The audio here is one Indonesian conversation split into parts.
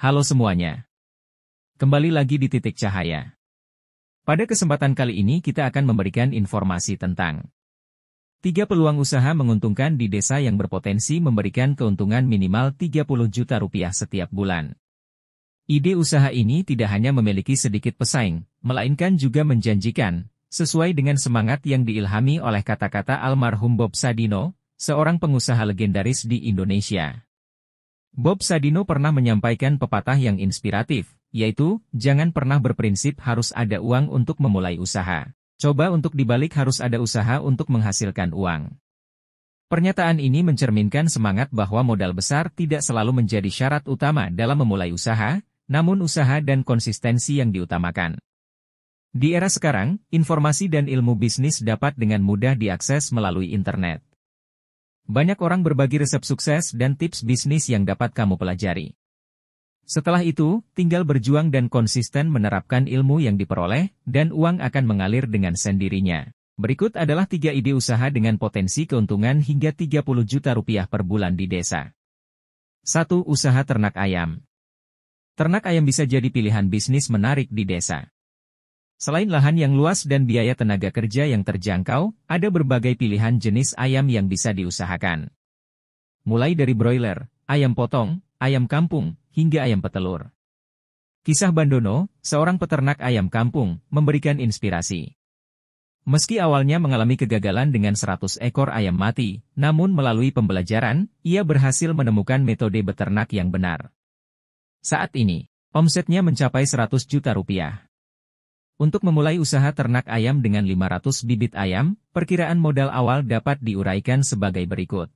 Halo semuanya. Kembali lagi di Titik Cahaya. Pada kesempatan kali ini kita akan memberikan informasi tentang 3 peluang usaha menguntungkan di desa yang berpotensi memberikan keuntungan minimal 30 juta rupiah setiap bulan. Ide usaha ini tidak hanya memiliki sedikit pesaing, melainkan juga menjanjikan, sesuai dengan semangat yang diilhami oleh kata-kata almarhum Bob Sadino, seorang pengusaha legendaris di Indonesia. Bob Sadino pernah menyampaikan pepatah yang inspiratif, yaitu, jangan pernah berprinsip harus ada uang untuk memulai usaha. Coba untuk dibalik harus ada usaha untuk menghasilkan uang. Pernyataan ini mencerminkan semangat bahwa modal besar tidak selalu menjadi syarat utama dalam memulai usaha, namun usaha dan konsistensi yang diutamakan. Di era sekarang, informasi dan ilmu bisnis dapat dengan mudah diakses melalui internet. Banyak orang berbagi resep sukses dan tips bisnis yang dapat kamu pelajari. Setelah itu, tinggal berjuang dan konsisten menerapkan ilmu yang diperoleh, dan uang akan mengalir dengan sendirinya. Berikut adalah 3 ide usaha dengan potensi keuntungan hingga 30 juta rupiah per bulan di desa. 1. Usaha ternak ayam. Ternak ayam bisa jadi pilihan bisnis menarik di desa. Selain lahan yang luas dan biaya tenaga kerja yang terjangkau, ada berbagai pilihan jenis ayam yang bisa diusahakan. Mulai dari broiler, ayam potong, ayam kampung, hingga ayam petelur. Kisah Bandono, seorang peternak ayam kampung, memberikan inspirasi. Meski awalnya mengalami kegagalan dengan 100 ekor ayam mati, namun melalui pembelajaran, ia berhasil menemukan metode beternak yang benar. Saat ini, omsetnya mencapai 100 juta rupiah. Untuk memulai usaha ternak ayam dengan 500 bibit ayam, perkiraan modal awal dapat diuraikan sebagai berikut.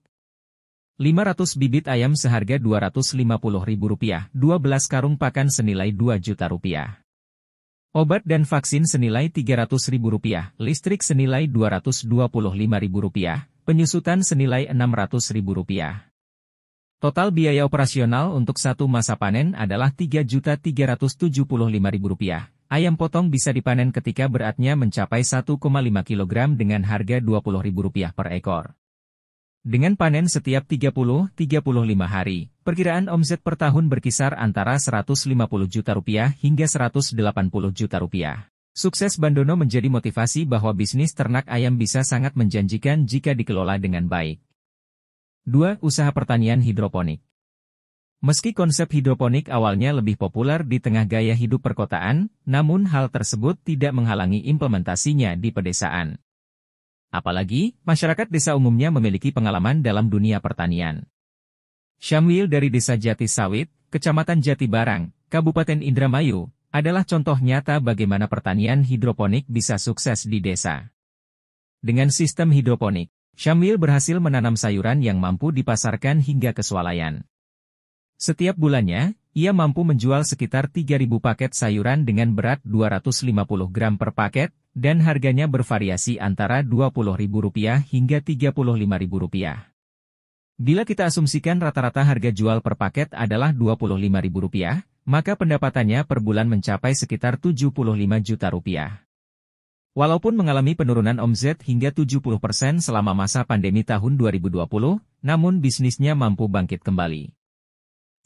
500 bibit ayam seharga Rp250.000, 12 karung pakan senilai 2 juta rupiah. Obat dan vaksin senilai Rp300.000, listrik senilai Rp225.000, penyusutan senilai Rp600.000. Total biaya operasional untuk satu masa panen adalah Rp3.375.000. Ayam potong bisa dipanen ketika beratnya mencapai 1,5 kg dengan harga Rp20.000 per ekor. Dengan panen setiap 30-35 hari, perkiraan omset per tahun berkisar antara Rp150 juta hingga Rp180 juta. Sukses Bandono menjadi motivasi bahwa bisnis ternak ayam bisa sangat menjanjikan jika dikelola dengan baik. 2. Usaha pertanian hidroponik. Meski konsep hidroponik awalnya lebih populer di tengah gaya hidup perkotaan, namun hal tersebut tidak menghalangi implementasinya di pedesaan. Apalagi, masyarakat desa umumnya memiliki pengalaman dalam dunia pertanian. Syamwil dari Desa Jati Sawit, Kecamatan Jati Barang, Kabupaten Indramayu, adalah contoh nyata bagaimana pertanian hidroponik bisa sukses di desa. Dengan sistem hidroponik, Syamwil berhasil menanam sayuran yang mampu dipasarkan hingga ke swalayan. Setiap bulannya, ia mampu menjual sekitar 3.000 paket sayuran dengan berat 250 gram per paket, dan harganya bervariasi antara Rp20.000 hingga Rp35.000. Bila kita asumsikan rata-rata harga jual per paket adalah Rp25.000, maka pendapatannya per bulan mencapai sekitar Rp75 juta. Walaupun mengalami penurunan omset hingga 70% selama masa pandemi tahun 2020, namun bisnisnya mampu bangkit kembali.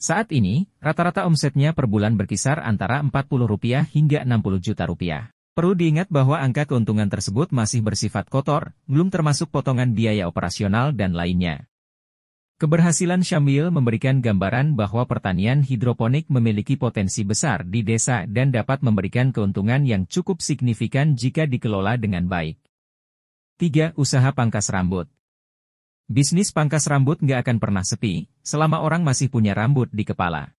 Saat ini, rata-rata omsetnya per bulan berkisar antara Rp40 hingga Rp60 juta. Perlu diingat bahwa angka keuntungan tersebut masih bersifat kotor, belum termasuk potongan biaya operasional dan lainnya. Keberhasilan Syamwil memberikan gambaran bahwa pertanian hidroponik memiliki potensi besar di desa dan dapat memberikan keuntungan yang cukup signifikan jika dikelola dengan baik. 3. Usaha pangkas rambut. Bisnis pangkas rambut nggak akan pernah sepi, selama orang masih punya rambut di kepala.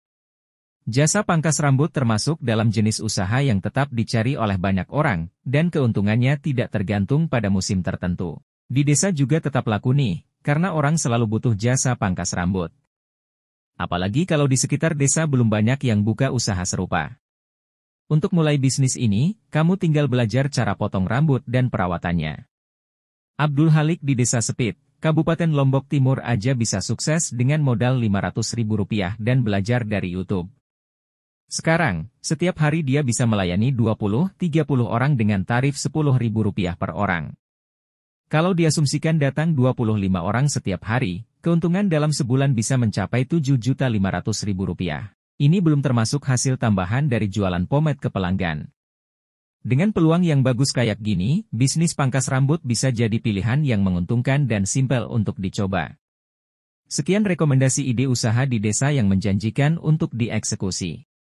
Jasa pangkas rambut termasuk dalam jenis usaha yang tetap dicari oleh banyak orang, dan keuntungannya tidak tergantung pada musim tertentu. Di desa juga tetap laku nih, karena orang selalu butuh jasa pangkas rambut. Apalagi kalau di sekitar desa belum banyak yang buka usaha serupa. Untuk mulai bisnis ini, kamu tinggal belajar cara potong rambut dan perawatannya. Abdul Halik di Desa Sepit, Kabupaten Lombok Timur aja bisa sukses dengan modal Rp500.000 dan belajar dari YouTube. Sekarang, setiap hari dia bisa melayani 20-30 orang dengan tarif Rp10.000 per orang. Kalau diasumsikan datang 25 orang setiap hari, keuntungan dalam sebulan bisa mencapai Rp7.500.000. Ini belum termasuk hasil tambahan dari jualan pomade ke pelanggan. Dengan peluang yang bagus kayak gini, bisnis pangkas rambut bisa jadi pilihan yang menguntungkan dan simpel untuk dicoba. Sekian rekomendasi ide usaha di desa yang menjanjikan untuk dieksekusi.